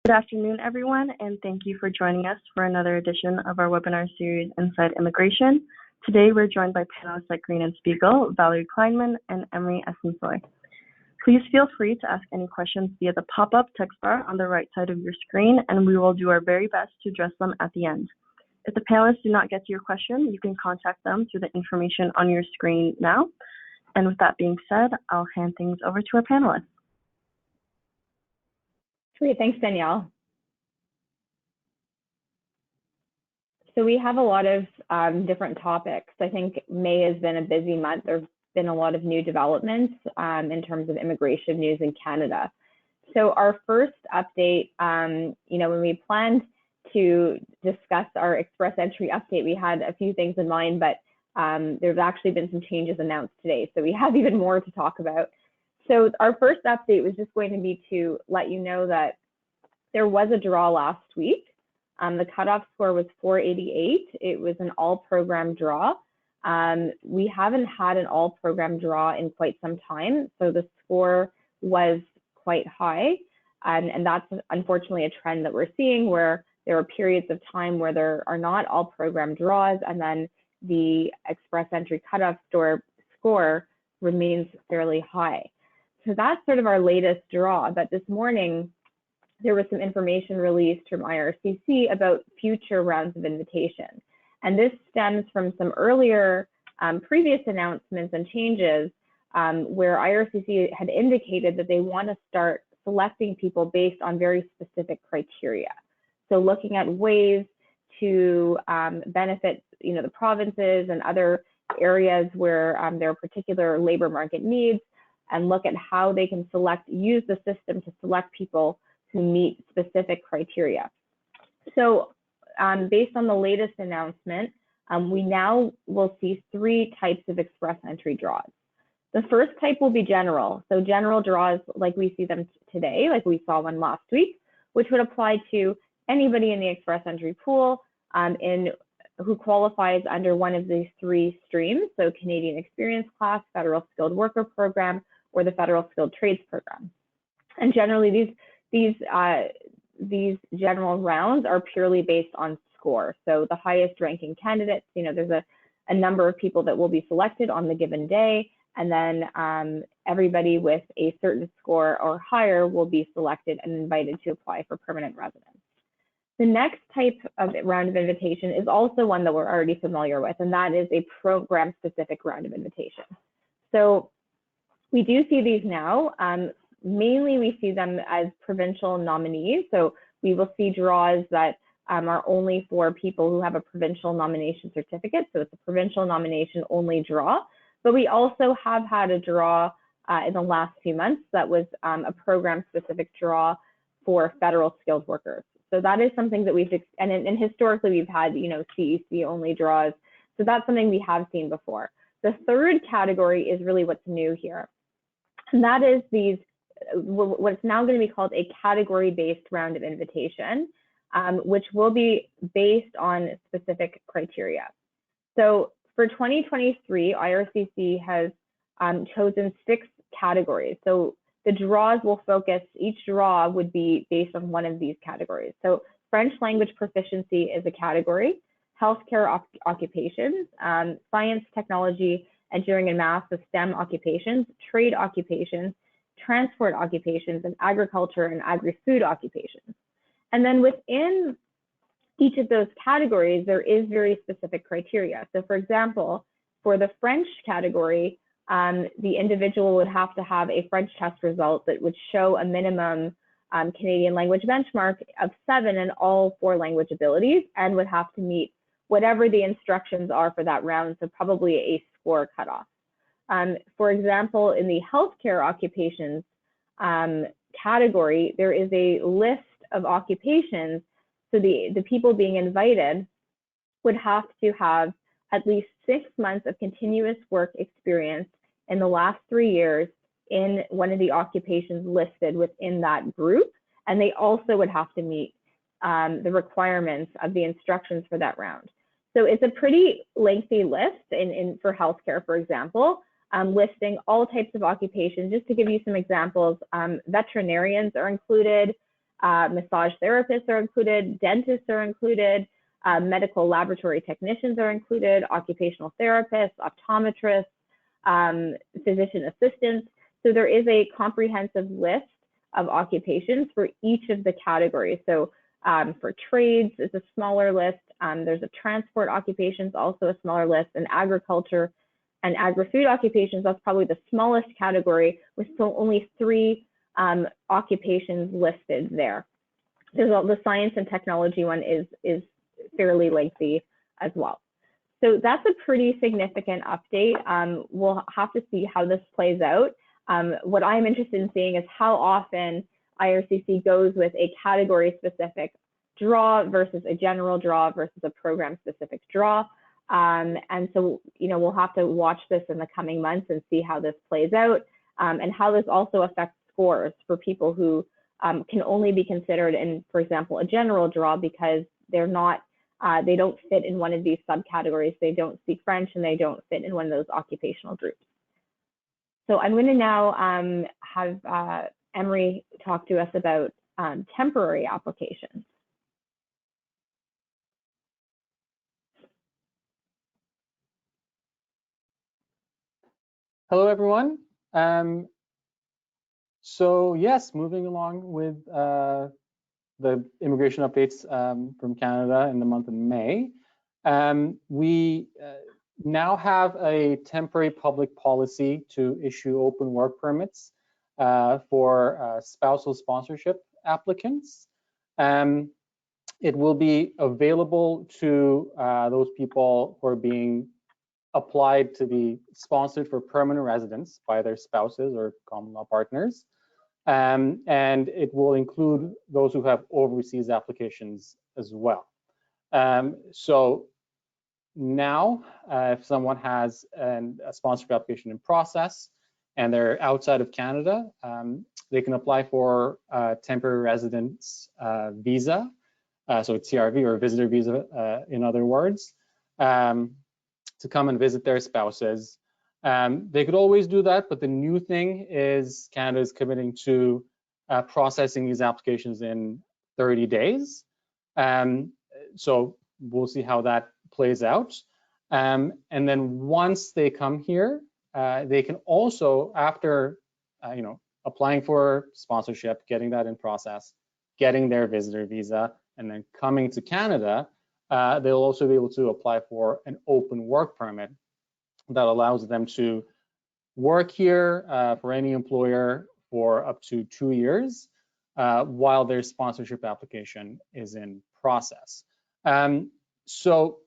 Good afternoon, everyone, and thank you for joining us for another edition of our webinar series, Inside Immigration. Today, we're joined by panelists like Green and Spiegel, Valerie Kleinman, and Emre Esensoy. Please feel free to ask any questions via the pop-up text bar on the right side of your screen, and we will do our very best to address them at the end. If the panelists do not get to your question, you can contact them through the information on your screen now. And with that being said, I'll hand things over to our panelists. Great, thanks, Danielle. So we have a lot of different topics. I think May has been a busy month. There's been a lot of new developments in terms of immigration news in Canada. So our first update, when we planned to discuss our express entry update, we had a few things in mind, but there's actually been some changes announced today. So we have even more to talk about. So our first update was just going to be to let you know that there was a draw last week. The cutoff score was 488. It was an all-program draw. We haven't had an all-program draw in quite some time, so the score was quite high. And that's unfortunately a trend that we're seeing, where there are periods of time where there are not all-program draws, and then the express entry cutoff score remains fairly high. So that's sort of our latest draw. But this morning, there was some information released from IRCC about future rounds of invitation. And this stems from some earlier previous announcements and changes where IRCC had indicated that they want to start selecting people based on very specific criteria. So looking at ways to benefit the provinces and other areas where there are particular labor market needs, and look at how they can use the system to select people who meet specific criteria. So based on the latest announcement, we now will see 3 types of express entry draws. The first type will be general. So general draws like we see them today, like we saw one last week, which would apply to anybody in the express entry pool who qualifies under one of these 3 streams, so Canadian Experience Class, Federal Skilled Worker Program, or the Federal Skilled Trades Program. And generally, these general rounds are purely based on score. So the highest ranking candidates, there's a number of people that will be selected on the given day, and then everybody with a certain score or higher will be selected and invited to apply for permanent residence. The next type of round of invitation is also one that we're already familiar with, and that is a program-specific round of invitation. So we do see these now. Mainly, we see them as provincial nominees. So we will see draws that are only for people who have a provincial nomination certificate. So it's a provincial nomination only draw. But we also have had a draw in the last few months that was a program-specific draw for federal skilled workers. So that is something that and historically we've had, CEC only draws. So that's something we have seen before. The third category is really what's new here. And that is what's now going to be called a category-based round of invitation, which will be based on specific criteria. So for 2023, IRCC has chosen 6 categories. So the draws will focus, each draw would be based on one of these categories. So French language proficiency is a category, healthcare occupations, science, technology, engineering and math, so STEM occupations, trade occupations, transport occupations, and agriculture and agri-food occupations. And then within each of those categories, there is very specific criteria. So for example, for the French category, the individual would have to have a French test result that would show a minimum Canadian language benchmark of 7 in all 4 language abilities, and would have to meet whatever the instructions are for that round, so probably a score cutoff. For example, in the healthcare occupations category, there is a list of occupations. So the people being invited would have to have at least 6 months of continuous work experience in the last 3 years in one of the occupations listed within that group. And they also would have to meet the requirements of the instructions for that round. So it's a pretty lengthy list for healthcare, for example, listing all types of occupations. Just to give you some examples, veterinarians are included, massage therapists are included, dentists are included, medical laboratory technicians are included, occupational therapists, optometrists, physician assistants. So there is a comprehensive list of occupations for each of the categories. So for trades, it's a smaller list. There's a transport occupations, also a smaller list, and agriculture and agri-food occupations, that's probably the smallest category with so only 3 occupations listed there. There's the science and technology one is fairly lengthy as well. So that's a pretty significant update. We'll have to see how this plays out. What I'm interested in seeing is how often IRCC goes with a category-specific draw versus a general draw versus a program-specific draw. And so, we'll have to watch this in the coming months and see how this plays out, and how this also affects scores for people who can only be considered in, for example, a general draw because they're not, they don't fit in one of these subcategories. They don't speak French and they don't fit in one of those occupational groups. So I'm going to now have Emre talk to us about temporary applications. Hello, everyone. So yes, moving along with the immigration updates from Canada in the month of May, we now have a temporary public policy to issue open work permits for spousal sponsorship applicants. It will be available to those people who are being applied to be sponsored for permanent residence by their spouses or common law partners. And it will include those who have overseas applications as well. So now, if someone has a sponsorship application in process and they're outside of Canada, they can apply for a temporary residence visa, so it's TRV or visitor visa in other words, to come and visit their spouses. They could always do that, but the new thing is Canada is committing to processing these applications in 30 days. So we'll see how that plays out. And then once they come here, they can also, after applying for sponsorship, getting that in process, getting their visitor visa, and then coming to Canada, they'll also be able to apply for an open work permit that allows them to work here for any employer for up to 2 years while their sponsorship application is in process. So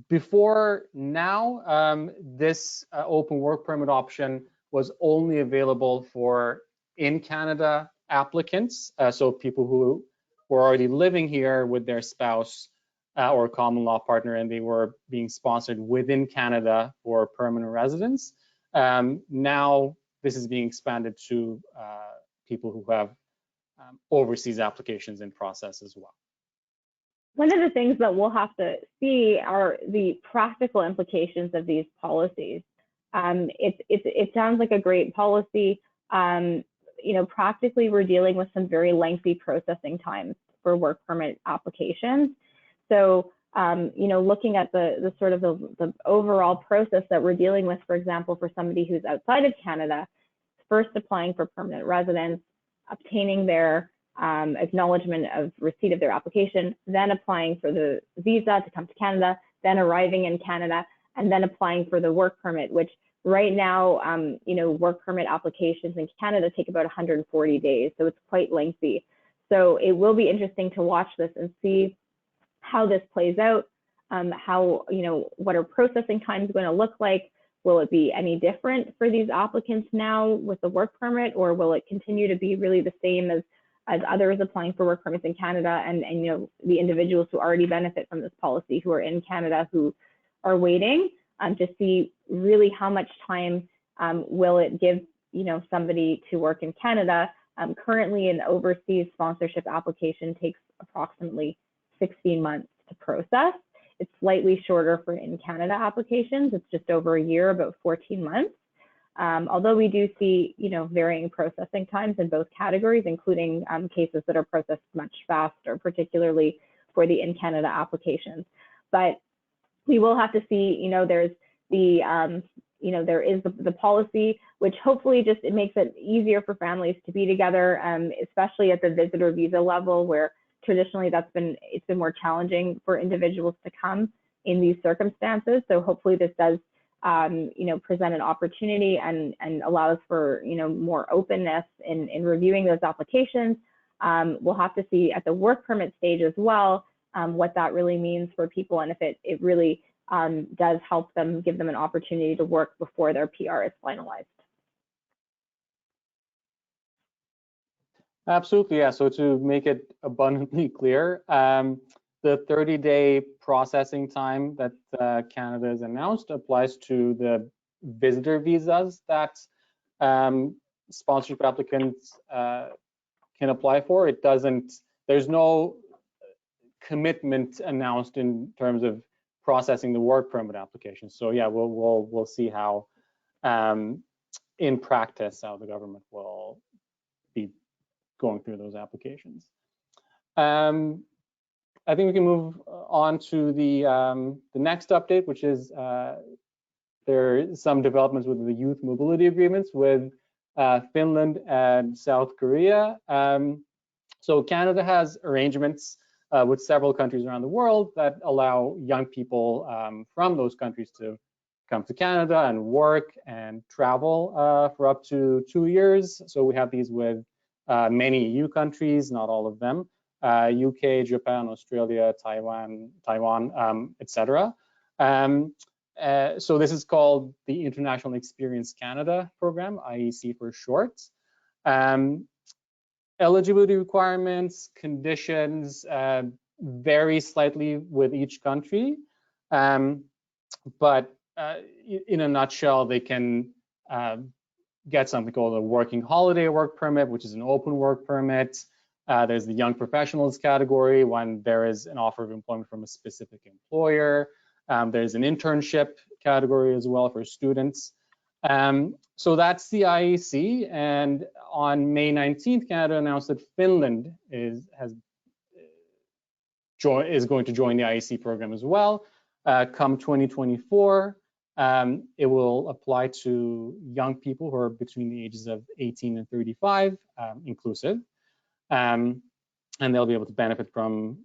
before now, this open work permit option was only available for in Canada applicants, so people who were already living here with their spouse or common law partner, and they were being sponsored within Canada for permanent residence. Now this is being expanded to people who have overseas applications in process as well. One of the things that we'll have to see are the practical implications of these policies. It sounds like a great policy. Practically we're dealing with some very lengthy processing times for work permit applications. So, looking at the sort of the overall process that we're dealing with, for example, for somebody who's outside of Canada, first applying for permanent residence, obtaining their acknowledgement of receipt of their application, then applying for the visa to come to Canada, then arriving in Canada, and then applying for the work permit, which right now, work permit applications in Canada take about 140 days, so it's quite lengthy. So it will be interesting to watch this and see how this plays out, what are processing times going to look like? Will it be any different for these applicants now with the work permit, or will it continue to be really the same as others applying for work permits in Canada and the individuals who already benefit from this policy who are in Canada who are waiting to see really how much time will it give somebody to work in Canada. Currently an overseas sponsorship application takes approximately 16 months to process. It's slightly shorter for in Canada applications. It's just over a year, about 14 months. Although we do see, varying processing times in both categories, including cases that are processed much faster, particularly for the in Canada applications. But we will have to see, there's the, there is the policy, which hopefully just it makes it easier for families to be together, especially at the visitor visa level, where traditionally it's been more challenging for individuals to come in these circumstances. So hopefully this does, present an opportunity and allows for, more openness in reviewing those applications. We'll have to see at the work permit stage as well, what that really means for people, and if it really does help them, give them an opportunity to work before their PR is finalized. Absolutely, yeah. So to make it abundantly clear, the 30-day processing time that Canada has announced applies to the visitor visas that sponsorship applicants can apply for. It doesn't, there's no commitment announced in terms of processing the work permit application. So yeah, we'll see how in practice how the government will be going through those applications. I think we can move on to the next update, which is there are some developments with the youth mobility agreements with Finland and South Korea. So Canada has arrangements with several countries around the world that allow young people from those countries to come to Canada and work and travel for up to 2 years. So we have these with many EU countries, not all of them, UK, Japan, Australia, Taiwan, etc. So this is called the International Experience Canada program, IEC for short. Eligibility requirements, conditions vary slightly with each country, but in a nutshell, they can get something called a working holiday work permit, which is an open work permit. There's the young professionals category when there is an offer of employment from a specific employer. There's an internship category as well for students. So that's the IEC, and on May 19th, Canada announced that Finland is going to join the IEC program as well. Come 2024, it will apply to young people who are between the ages of 18 and 35, inclusive, and they'll be able to benefit from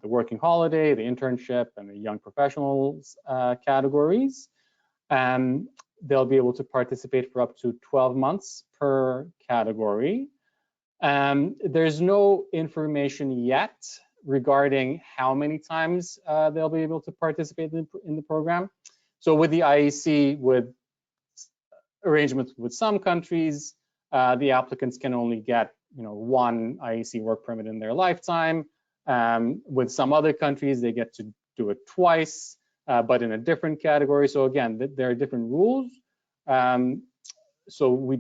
the working holiday, the internship, and the young professionals categories. They'll be able to participate for up to 12 months per category. There's no information yet regarding how many times they'll be able to participate in the program. So with the IEC, with arrangements with some countries, the applicants can only get one IEC work permit in their lifetime. With some other countries, they get to do it twice, but in a different category. So again, there are different rules. So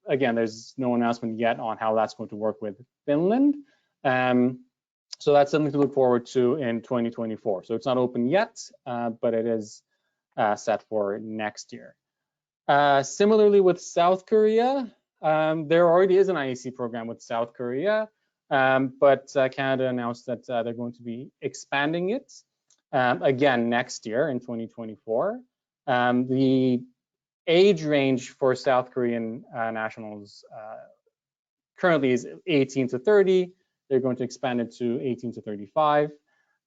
again, there's no announcement yet on how that's going to work with Finland. So that's something to look forward to in 2024. So it's not open yet, but it is set for next year. Similarly with South Korea, there already is an IEC program with South Korea, but Canada announced that they're going to be expanding it again next year in 2024. The age range for South Korean nationals currently is 18 to 30. They're going to expand it to 18 to 35.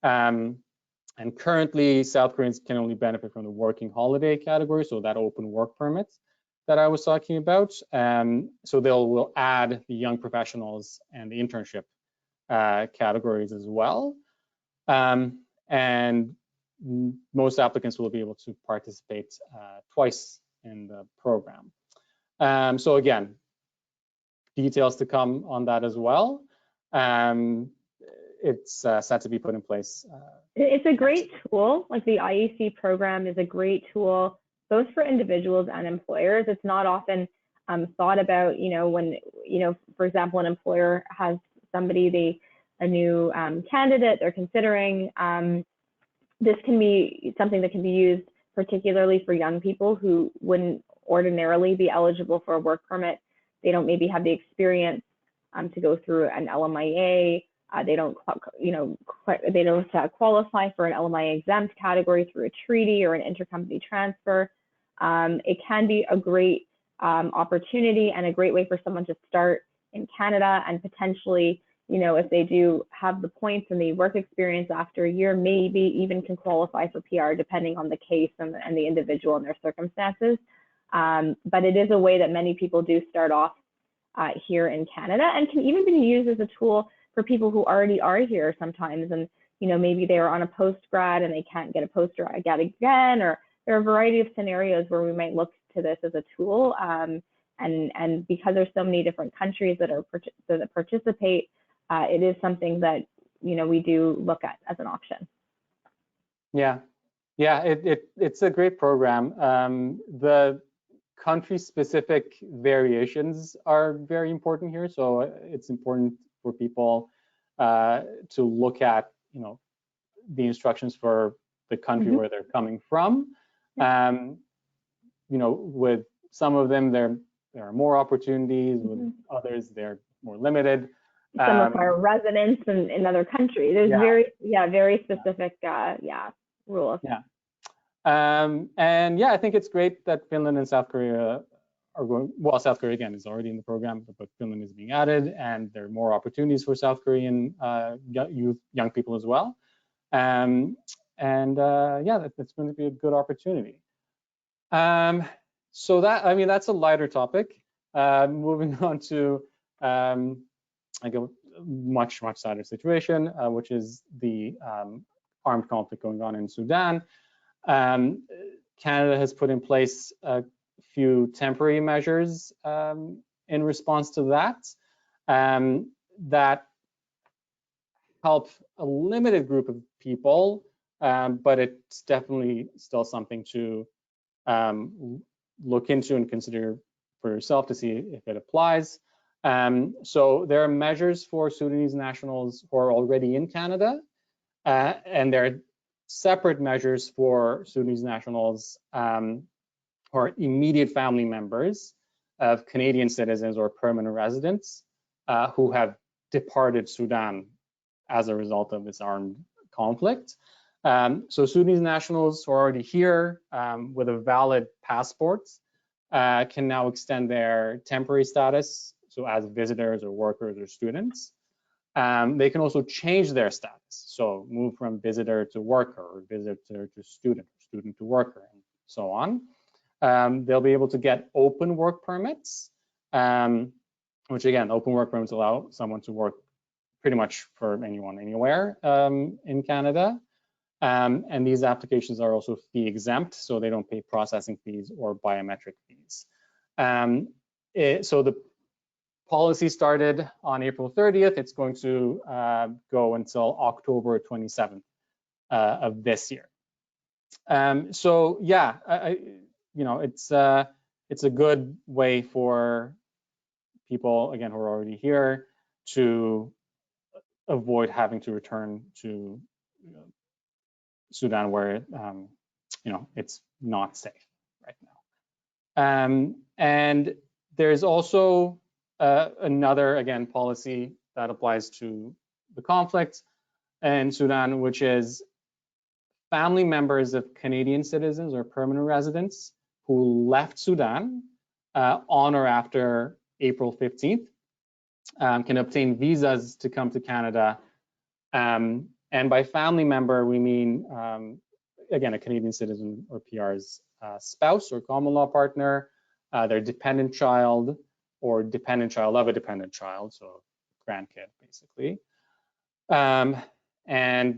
And currently, South Koreans can only benefit from the working holiday category, so that open work permit that I was talking about. So will add the young professionals and the internship categories as well. And most applicants will be able to participate twice in the program. So again, details to come on that as well. It's set to be put in place. It's a great tool. Like the IEC program is a great tool, both for individuals and employers. It's not often thought about, when, for example, an employer has somebody, a new candidate they're considering. This can be something that can be used particularly for young people who wouldn't ordinarily be eligible for a work permit. They don't maybe have the experience to go through an LMIA. They don't, they don't qualify for an LMIA exempt category through a treaty or an intercompany transfer. It can be a great opportunity and a great way for someone to start in Canada, and potentially, if they do have the points and the work experience after a year, maybe even can qualify for PR depending on the case and the individual and their circumstances. But it is a way that many people do start off here in Canada, and can even be used as a tool for people who already are here sometimes. And, maybe they are on a post-grad and they can't get a post-grad again, or there are a variety of scenarios where we might look to this as a tool. And because there's so many different countries that participate, it is something that, we do look at as an option. Yeah, it's a great program. The country-specific variations are very important here, so it's important for people to look at, the instructions for the country where they're coming from. With some of them, there are more opportunities. With others, they're more limited. Some require residence in other countries. There's very specific rules. And I think it's great that Finland and South Korea are going. Well, South Korea again is already in the program, but Finland is being added, and there are more opportunities for South Korean young people as well. That's going to be a good opportunity. So that's a lighter topic. Moving on to a much sadder situation, which is the armed conflict going on in Sudan. Canada has put in place a few temporary measures in response to that that help a limited group of people, but it's definitely still something to look into and consider for yourself to see if it applies. So there are measures for Sudanese nationals who are already in Canada, and there are separate measures for Sudanese nationals who are immediate family members of Canadian citizens or permanent residents who have departed Sudan as a result of this armed conflict. So Sudanese nationals who are already here with a valid passport can now extend their temporary status, so as visitors or workers or students. They can also change their status, so move from visitor to worker, or visitor to student, or student to worker, and so on. They'll be able to get open work permits, which again, open work permits allow someone to work pretty much for anyone, anywhere in Canada. And these applications are also fee exempt, so they don't pay processing fees or biometric fees. So the policy started on April 30th. It's going to go until October 27th of this year. It's a good way for people, again, who are already here to avoid having to return to Sudan, where it's not safe right now. And there's also another, again, policy that applies to the conflict in Sudan, which is family members of Canadian citizens or permanent residents who left Sudan on or after April 15th can obtain visas to come to Canada. And by family member, we mean, again, a Canadian citizen or PR's spouse or common law partner, their dependent child or dependent child of a dependent child, so grandkid, basically. And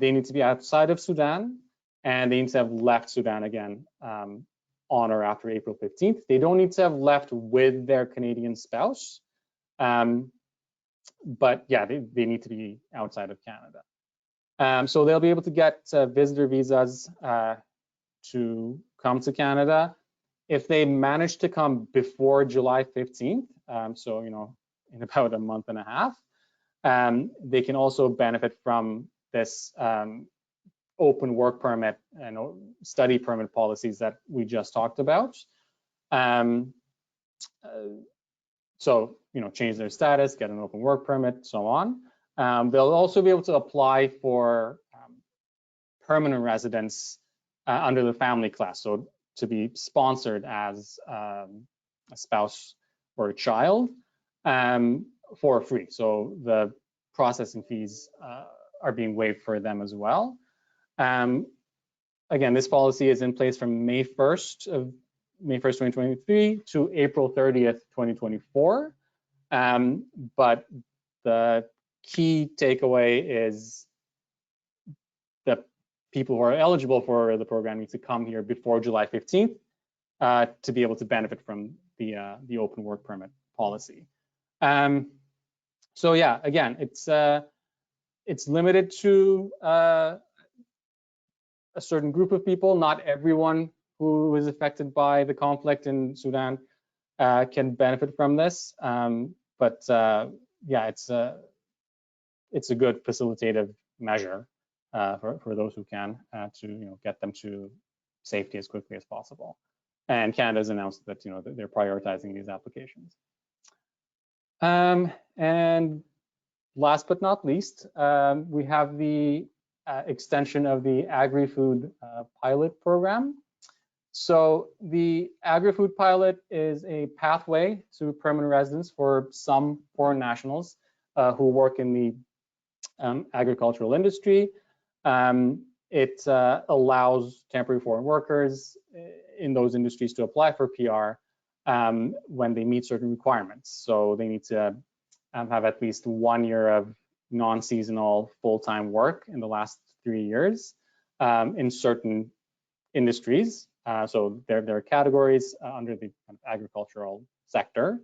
they need to be outside of Sudan, and they need to have left Sudan again on or after April 15th. They don't need to have left with their Canadian spouse, but yeah, they need to be outside of Canada. So they'll be able to get visitor visas to come to Canada. If they manage to come before July 15th, so in about a month and a half, they can also benefit from this open work permit and study permit policies that we just talked about. So, change their status, get an open work permit, so on. They'll also be able to apply for permanent residence under the family class, so to be sponsored as a spouse or a child for free. So the processing fees are being waived for them as well. Again, this policy is in place from May 1st, 2023 to April 30th, 2024. But the key takeaway is that people who are eligible for the program need to come here before July 15th to be able to benefit from the open work permit policy. So yeah, again, it's limited to a certain group of people. Not everyone who is affected by the conflict in Sudan can benefit from this. But yeah, it's a good facilitative measure for those who can to get them to safety as quickly as possible. And Canada's announced that that they're prioritizing these applications. And last but not least, we have the extension of the Agri-Food pilot program. So the Agri-Food pilot is a pathway to permanent residence for some foreign nationals who work in the agricultural industry. It allows temporary foreign workers in those industries to apply for PR when they meet certain requirements. So they need to have at least 1 year of non-seasonal full-time work in the last 3 years in certain industries. So there are categories under the agricultural sector.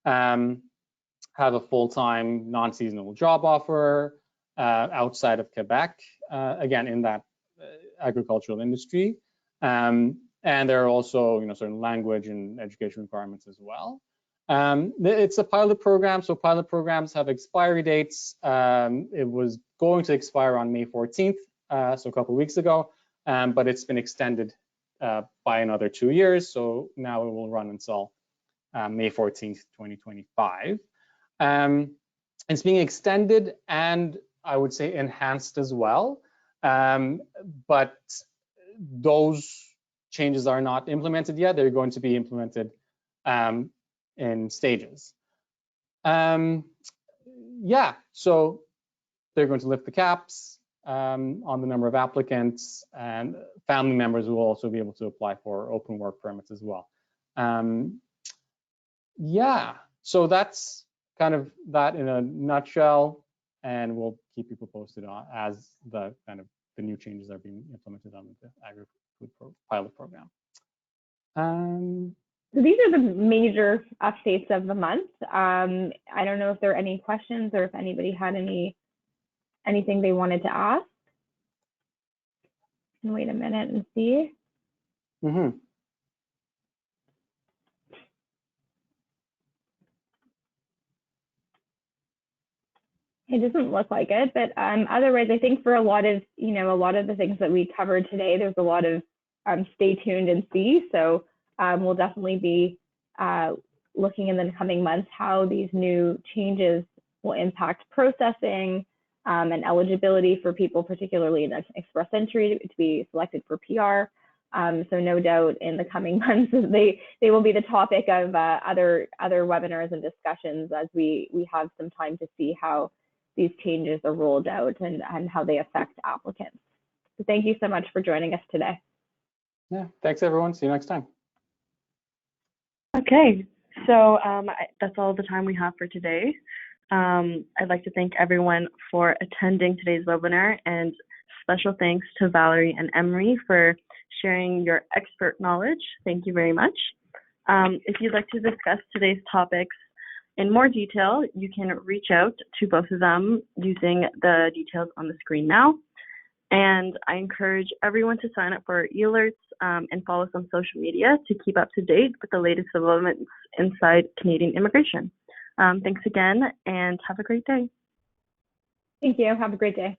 Have a full-time non-seasonal job offer outside of Quebec, again in that agricultural industry. And there are also certain language and education requirements as well. It's a pilot program, so pilot programs have expiry dates. It was going to expire on May 14th, so a couple of weeks ago, but it's been extended by another 2 years, so now it will run until May 14th, 2025. It's being extended and I would say enhanced as well, but those changes are not implemented yet. They're going to be implemented in stages. Yeah, so they're going to lift the caps on the number of applicants, and family members will also be able to apply for open work permits as well. Yeah, so that's kind of that in a nutshell, and we'll keep people posted on as the new changes are being implemented on the Agri-Food pilot program. So these are the major updates of the month. I don't know if there are any questions or if anybody had anything they wanted to ask. Wait a minute and see. It doesn't look like it, but otherwise, I think for a lot of the things that we covered today, there's a lot of stay tuned and see. So we'll definitely be looking in the coming months how these new changes will impact processing and eligibility for people, particularly in express entry, to be selected for PR. So no doubt in the coming months, they will be the topic of other webinars and discussions as we have some time to see how these changes are rolled out and how they affect applicants. So thank you so much for joining us today. Yeah, thanks everyone. See you next time. Okay, so that's all the time we have for today. I'd like to thank everyone for attending today's webinar, and special thanks to Valerie and Emre for sharing your expert knowledge. Thank you very much. If you'd like to discuss today's topics in more detail, you can reach out to both of them using the details on the screen now. And I encourage everyone to sign up for our e-alerts and follow us on social media to keep up to date with the latest developments inside Canadian immigration. Thanks again, and have a great day. Thank you. Have a great day.